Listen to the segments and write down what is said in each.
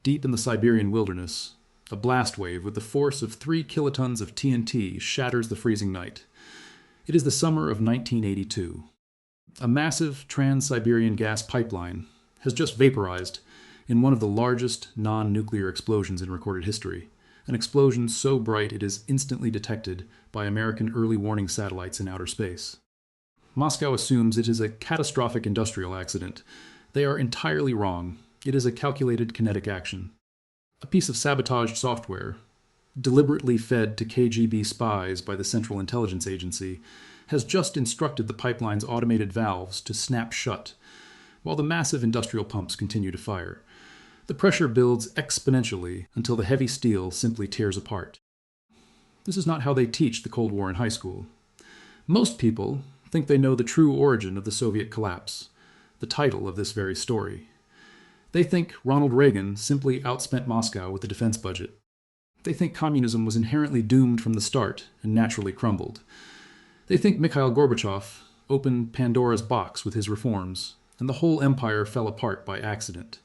Deep in the Siberian wilderness, a blast wave with the force of 3 kilotons of TNT shatters the freezing night. It is the summer of 1982. A massive trans-Siberian gas pipeline has just vaporized in one of the largest non-nuclear explosions in recorded history, an explosion so bright it is instantly detected by American early warning satellites in outer space. Moscow assumes it is a catastrophic industrial accident. They are entirely wrong. It is a calculated kinetic action. A piece of sabotaged software, deliberately fed to KGB spies by the Central Intelligence Agency, has just instructed the pipeline's automated valves to snap shut, while the massive industrial pumps continue to fire. The pressure builds exponentially until the heavy steel simply tears apart. This is not how they teach the Cold War in high school. Most people think they know the true origin of the Soviet collapse, the title of this very story. They think Ronald Reagan simply outspent Moscow with the defense budget. They think communism was inherently doomed from the start and naturally crumbled. They think Mikhail Gorbachev opened Pandora's box with his reforms, and the whole empire fell apart by accident.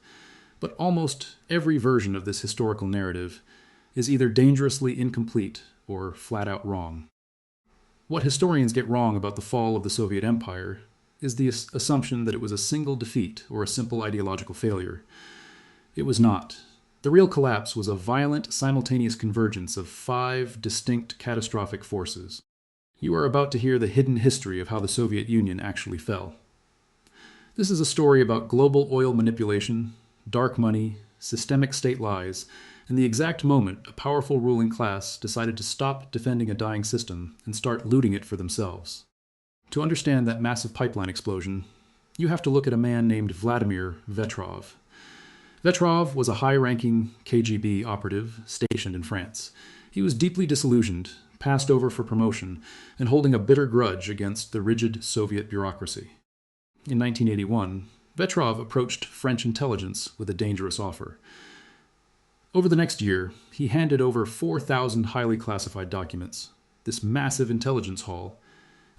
But almost every version of this historical narrative is either dangerously incomplete or flat out wrong. What historians get wrong about the fall of the Soviet Empire is the assumption that it was a single defeat or a simple ideological failure. It was not. The real collapse was a violent, simultaneous convergence of 5 distinct catastrophic forces. You are about to hear the hidden history of how the Soviet Union actually fell. This is a story about global oil manipulation, dark money, systemic state lies, and the exact moment a powerful ruling class decided to stop defending a dying system and start looting it for themselves. To understand that massive pipeline explosion, you have to look at a man named Vladimir Vetrov. Vetrov was a high-ranking KGB operative stationed in France. He was deeply disillusioned, passed over for promotion, and holding a bitter grudge against the rigid Soviet bureaucracy. In 1981, Vetrov approached French intelligence with a dangerous offer. Over the next year, he handed over 4,000 highly classified documents. This massive intelligence haul,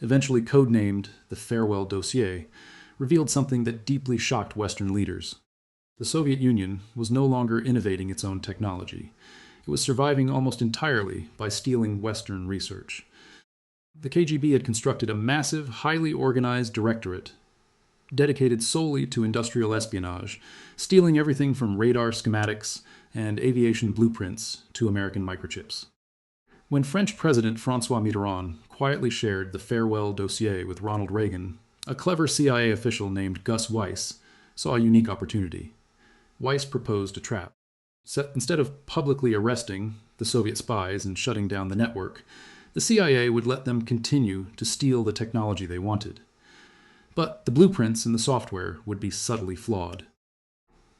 eventually codenamed the Farewell Dossier, revealed something that deeply shocked Western leaders. The Soviet Union was no longer innovating its own technology. It was surviving almost entirely by stealing Western research. The KGB had constructed a massive, highly organized directorate dedicated solely to industrial espionage, stealing everything from radar schematics and aviation blueprints to American microchips. When French President François Mitterrand quietly shared the Farewell Dossier with Ronald Reagan, a clever CIA official named Gus Weiss saw a unique opportunity. Weiss proposed a trap. Instead of publicly arresting the Soviet spies and shutting down the network, the CIA would let them continue to steal the technology they wanted. But the blueprints and the software would be subtly flawed.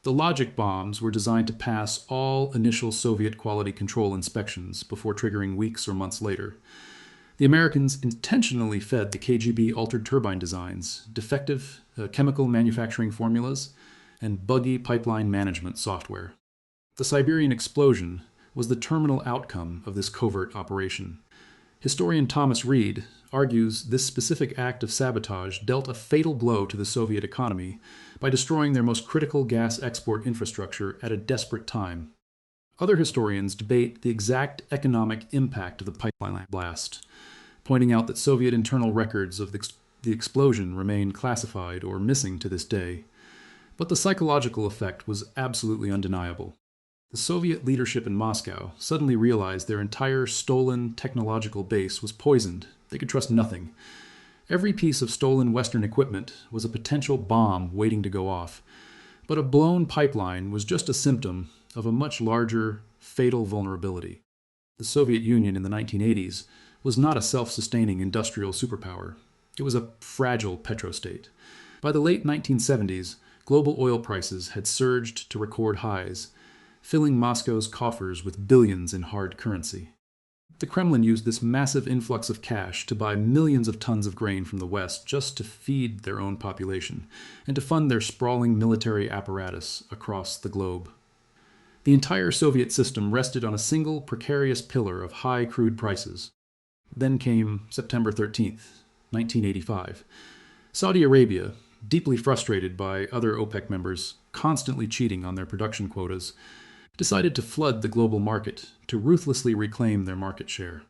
The logic bombs were designed to pass all initial Soviet quality control inspections before triggering weeks or months later. The Americans intentionally fed the KGB altered turbine designs, defective chemical manufacturing formulas, and buggy pipeline management software. The Siberian explosion was the terminal outcome of this covert operation. Historian Thomas Reed argues this specific act of sabotage dealt a fatal blow to the Soviet economy by destroying their most critical gas export infrastructure at a desperate time. Other historians debate the exact economic impact of the pipeline blast, pointing out that Soviet internal records of the explosion remain classified or missing to this day. But the psychological effect was absolutely undeniable. The Soviet leadership in Moscow suddenly realized their entire stolen technological base was poisoned. They could trust nothing. Every piece of stolen Western equipment was a potential bomb waiting to go off. But a blown pipeline was just a symptom of a much larger, fatal vulnerability. The Soviet Union in the 1980s was not a self-sustaining industrial superpower. It was a fragile petrostate. By the late 1970s, global oil prices had surged to record highs, filling Moscow's coffers with billions in hard currency. The Kremlin used this massive influx of cash to buy millions of tons of grain from the West just to feed their own population and to fund their sprawling military apparatus across the globe. The entire Soviet system rested on a single precarious pillar of high crude prices. Then came September 13th, 1985. Saudi Arabia, deeply frustrated by other OPEC members constantly cheating on their production quotas, decided to flood the global market to ruthlessly reclaim their market share.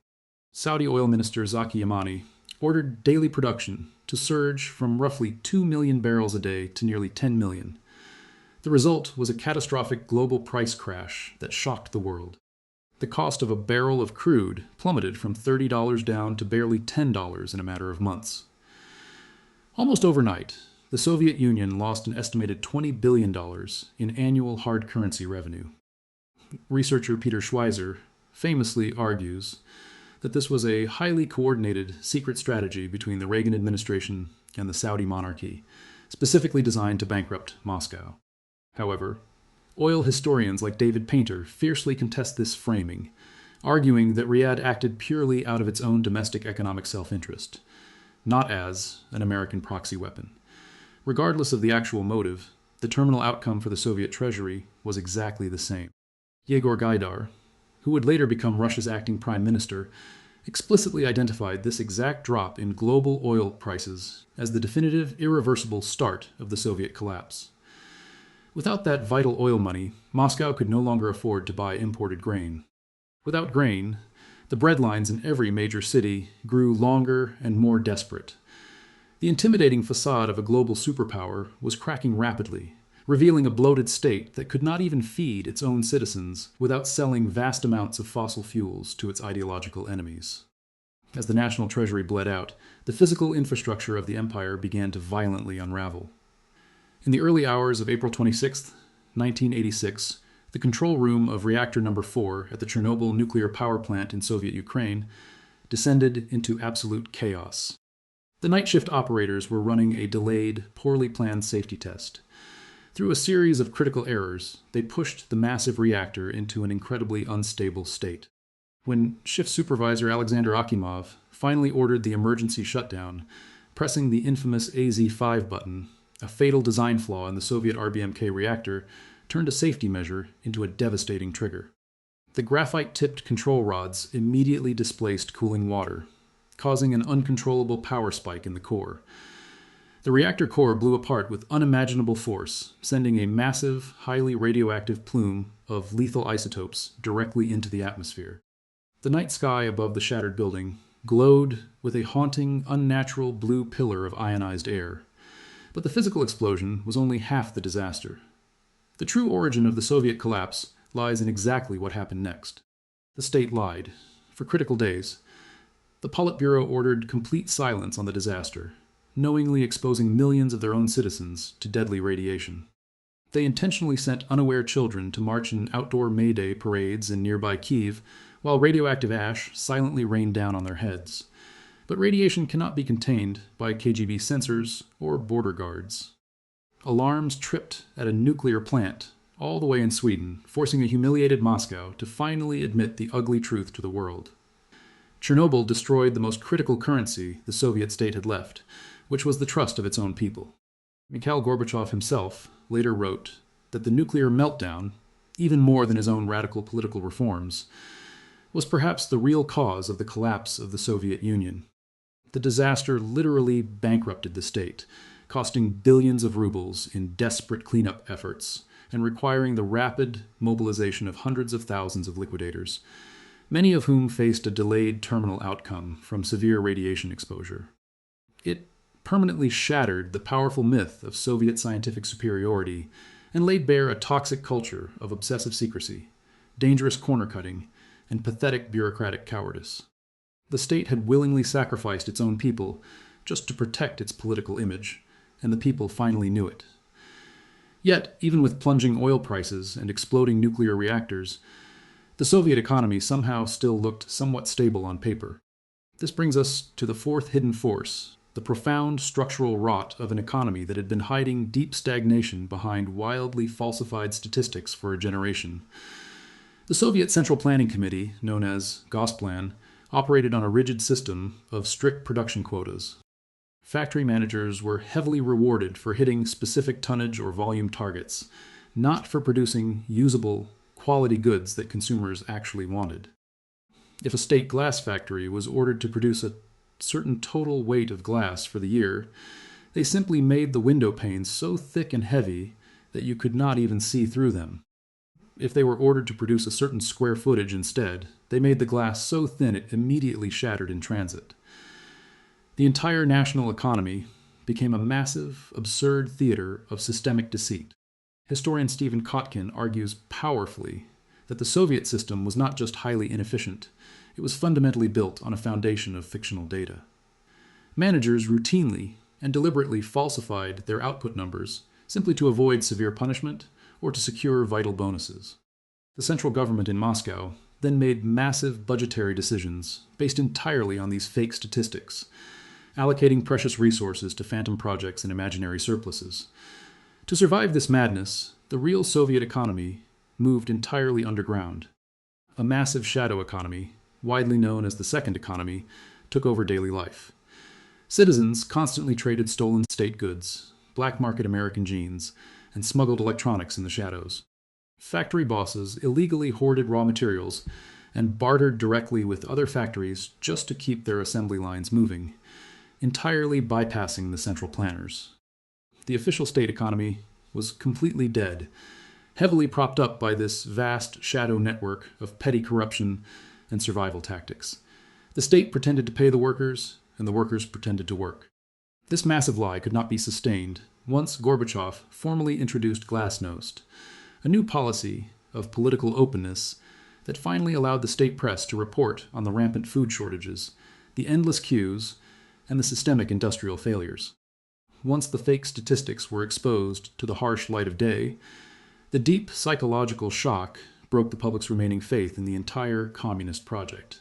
Saudi oil minister Zaki Yamani ordered daily production to surge from roughly 2 million barrels a day to nearly 10 million. The result was a catastrophic global price crash that shocked the world. The cost of a barrel of crude plummeted from $30 down to barely $10 in a matter of months. Almost overnight, the Soviet Union lost an estimated $20 billion in annual hard currency revenue. Researcher Peter Schweizer famously argues that this was a highly coordinated secret strategy between the Reagan administration and the Saudi monarchy, specifically designed to bankrupt Moscow. However, oil historians like David Painter fiercely contest this framing, arguing that Riyadh acted purely out of its own domestic economic self-interest, not as an American proxy weapon. Regardless of the actual motive, the terminal outcome for the Soviet treasury was exactly the same. Yegor Gaidar, who would later become Russia's acting prime minister, explicitly identified this exact drop in global oil prices as the definitive, irreversible start of the Soviet collapse. Without that vital oil money, Moscow could no longer afford to buy imported grain. Without grain, the breadlines in every major city grew longer and more desperate. The intimidating facade of a global superpower was cracking rapidly, revealing a bloated state that could not even feed its own citizens without selling vast amounts of fossil fuels to its ideological enemies. As the national treasury bled out, the physical infrastructure of the empire began to violently unravel. In the early hours of April 26, 1986, the control room of reactor number 4 at the Chernobyl nuclear power plant in Soviet Ukraine descended into absolute chaos. The night shift operators were running a delayed, poorly planned safety test. Through a series of critical errors, they pushed the massive reactor into an incredibly unstable state. When shift supervisor Alexander Akimov finally ordered the emergency shutdown, pressing the infamous AZ5 button, a fatal design flaw in the Soviet RBMK reactor turned a safety measure into a devastating trigger. The graphite-tipped control rods immediately displaced cooling water, causing an uncontrollable power spike in the core. The reactor core blew apart with unimaginable force, sending a massive, highly radioactive plume of lethal isotopes directly into the atmosphere. The night sky above the shattered building glowed with a haunting, unnatural blue pillar of ionized air. But the physical explosion was only half the disaster. The true origin of the Soviet collapse lies in exactly what happened next. The state lied. For critical days, the Politburo ordered complete silence on the disaster, knowingly exposing millions of their own citizens to deadly radiation. They intentionally sent unaware children to march in outdoor May Day parades in nearby Kyiv, while radioactive ash silently rained down on their heads. But radiation cannot be contained by KGB censors or border guards. Alarms tripped at a nuclear plant all the way in Sweden, forcing a humiliated Moscow to finally admit the ugly truth to the world. Chernobyl destroyed the most critical currency the Soviet state had left, which was the trust of its own people. Mikhail Gorbachev himself later wrote that the nuclear meltdown, even more than his own radical political reforms, was perhaps the real cause of the collapse of the Soviet Union. The disaster literally bankrupted the state, costing billions of rubles in desperate cleanup efforts and requiring the rapid mobilization of hundreds of thousands of liquidators, many of whom faced a delayed terminal outcome from severe radiation exposure. It permanently shattered the powerful myth of Soviet scientific superiority and laid bare a toxic culture of obsessive secrecy, dangerous corner-cutting, and pathetic bureaucratic cowardice. The state had willingly sacrificed its own people just to protect its political image, and the people finally knew it. Yet, even with plunging oil prices and exploding nuclear reactors, the Soviet economy somehow still looked somewhat stable on paper. This brings us to the fourth hidden force, the profound structural rot of an economy that had been hiding deep stagnation behind wildly falsified statistics for a generation. The Soviet Central Planning Committee, known as Gosplan, operated on a rigid system of strict production quotas. Factory managers were heavily rewarded for hitting specific tonnage or volume targets, not for producing usable, quality goods that consumers actually wanted. If a state glass factory was ordered to produce a certain total weight of glass for the year, they simply made the window panes so thick and heavy that you could not even see through them. If they were ordered to produce a certain square footage instead, they made the glass so thin it immediately shattered in transit. The entire national economy became a massive, absurd theater of systemic deceit. Historian Stephen Kotkin argues powerfully that the Soviet system was not just highly inefficient, it was fundamentally built on a foundation of fictional data. Managers routinely and deliberately falsified their output numbers simply to avoid severe punishment or to secure vital bonuses. The central government in Moscow then made massive budgetary decisions based entirely on these fake statistics, allocating precious resources to phantom projects and imaginary surpluses. To survive this madness, the real Soviet economy moved entirely underground. A massive shadow economy, widely known as the second economy, took over daily life. Citizens constantly traded stolen state goods, black market American jeans, and smuggled electronics in the shadows. Factory bosses illegally hoarded raw materials and bartered directly with other factories just to keep their assembly lines moving, entirely bypassing the central planners. The official state economy was completely dead, heavily propped up by this vast shadow network of petty corruption and survival tactics. The state pretended to pay the workers, and the workers pretended to work. This massive lie could not be sustained once Gorbachev formally introduced Glasnost, a new policy of political openness that finally allowed the state press to report on the rampant food shortages, the endless queues, and the systemic industrial failures. Once the fake statistics were exposed to the harsh light of day, the deep psychological shock broke the public's remaining faith in the entire communist project.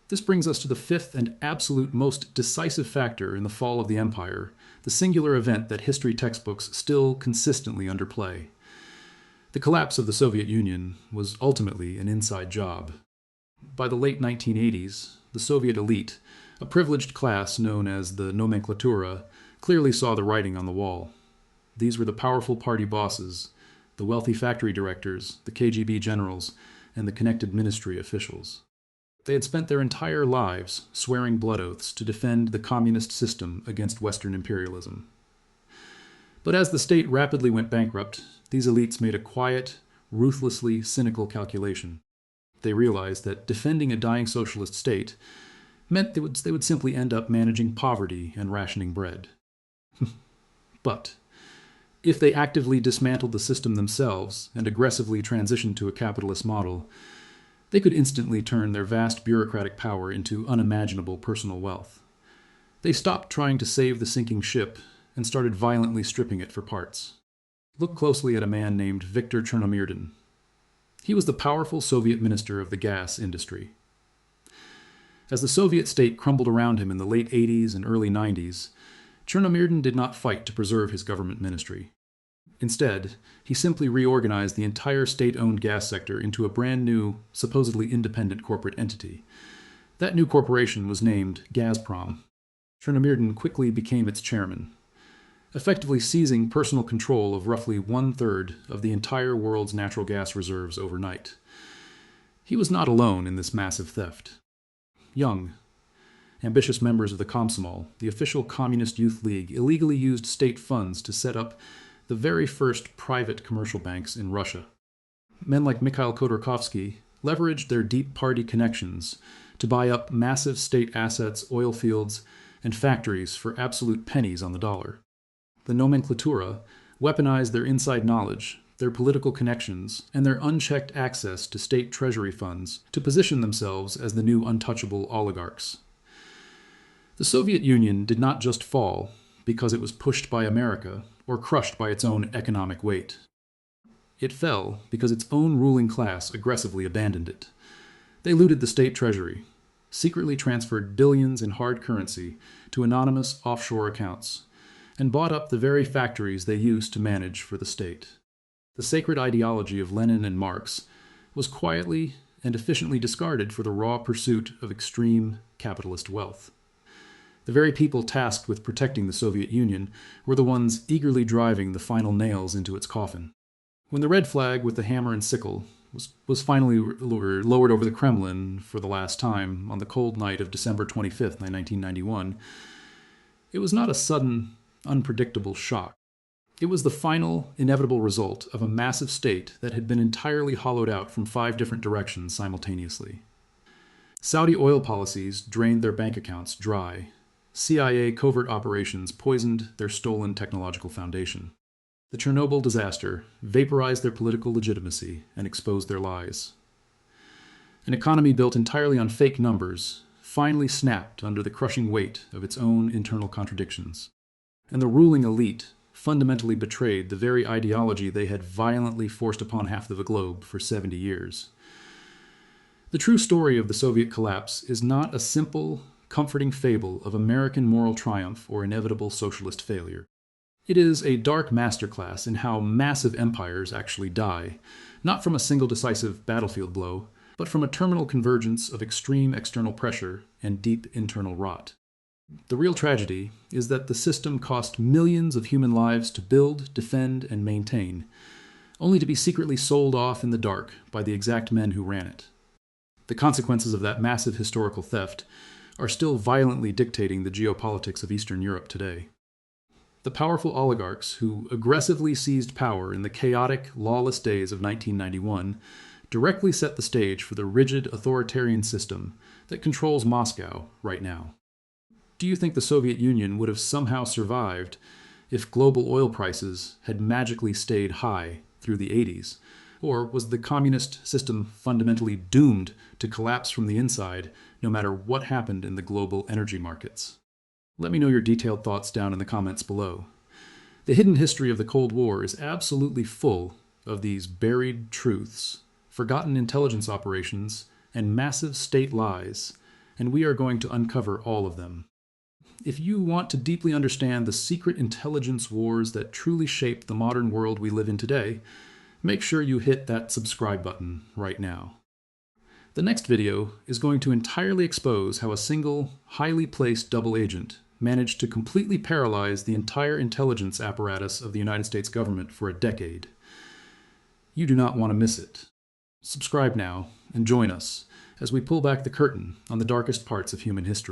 This brings us to the fifth and absolute most decisive factor in the fall of the empire, the singular event that history textbooks still consistently underplay. The collapse of the Soviet Union was ultimately an inside job. By the late 1980s, the Soviet elite, a privileged class known as the nomenklatura, clearly saw the writing on the wall. These were the powerful party bosses, the wealthy factory directors, the KGB generals, and the connected ministry officials. They had spent their entire lives swearing blood oaths to defend the communist system against Western imperialism. But as the state rapidly went bankrupt, these elites made a quiet, ruthlessly cynical calculation. They realized that defending a dying socialist state meant they would simply end up managing poverty and rationing bread. But if they actively dismantled the system themselves and aggressively transitioned to a capitalist model, they could instantly turn their vast bureaucratic power into unimaginable personal wealth. They stopped trying to save the sinking ship and started violently stripping it for parts. Look closely at a man named Viktor Chernomyrdin. He was the powerful Soviet minister of the gas industry. As the Soviet state crumbled around him in the late 80s and early 90s, Chernomyrdin did not fight to preserve his government ministry. Instead, he simply reorganized the entire state-owned gas sector into a brand new, supposedly independent corporate entity. That new corporation was named Gazprom. Chernomyrdin quickly became its chairman, effectively seizing personal control of roughly one-third of the entire world's natural gas reserves overnight. He was not alone in this massive theft. Young, ambitious members of the Komsomol, the official communist youth league, illegally used state funds to set up the very first private commercial banks in Russia. Men like Mikhail Khodorkovsky leveraged their deep party connections to buy up massive state assets, oil fields, and factories for absolute pennies on the dollar. The nomenklatura weaponized their inside knowledge, their political connections, and their unchecked access to state treasury funds to position themselves as the new untouchable oligarchs. The Soviet Union did not just fall because it was pushed by America or crushed by its own economic weight. It fell because its own ruling class aggressively abandoned it. They looted the state treasury, secretly transferred billions in hard currency to anonymous offshore accounts, and bought up the very factories they used to manage for the state. The sacred ideology of Lenin and Marx was quietly and efficiently discarded for the raw pursuit of extreme capitalist wealth. The very people tasked with protecting the Soviet Union were the ones eagerly driving the final nails into its coffin. When the red flag with the hammer and sickle was finally lowered over the Kremlin for the last time on the cold night of December 25th, 1991, it was not a sudden, unpredictable shock. It was the final, inevitable result of a massive state that had been entirely hollowed out from 5 different directions simultaneously. Saudi oil policies drained their bank accounts dry. CIA covert operations poisoned their stolen technological foundation. The Chernobyl disaster vaporized their political legitimacy and exposed their lies. An economy built entirely on fake numbers finally snapped under the crushing weight of its own internal contradictions. And the ruling elite fundamentally betrayed the very ideology they had violently forced upon half of the globe for 70 years. The true story of the Soviet collapse is not a simple, comforting fable of American moral triumph or inevitable socialist failure. It is a dark masterclass in how massive empires actually die, not from a single decisive battlefield blow, but from a terminal convergence of extreme external pressure and deep internal rot. The real tragedy is that the system cost millions of human lives to build, defend, and maintain, only to be secretly sold off in the dark by the exact men who ran it. The consequences of that massive historical theft are still violently dictating the geopolitics of Eastern Europe today. The powerful oligarchs who aggressively seized power in the chaotic, lawless days of 1991 directly set the stage for the rigid authoritarian system that controls Moscow right now. Do you think the Soviet Union would have somehow survived if global oil prices had magically stayed high through the 80s? Or was the communist system fundamentally doomed to collapse from the inside no matter what happened in the global energy markets? Let me know your detailed thoughts down in the comments below. The hidden history of the Cold War is absolutely full of these buried truths, forgotten intelligence operations, and massive state lies, and we are going to uncover all of them. If you want to deeply understand the secret intelligence wars that truly shape the modern world we live in today, make sure you hit that subscribe button right now. The next video is going to entirely expose how a single, highly placed double agent managed to completely paralyze the entire intelligence apparatus of the United States government for a decade. You do not want to miss it. Subscribe now and join us as we pull back the curtain on the darkest parts of human history.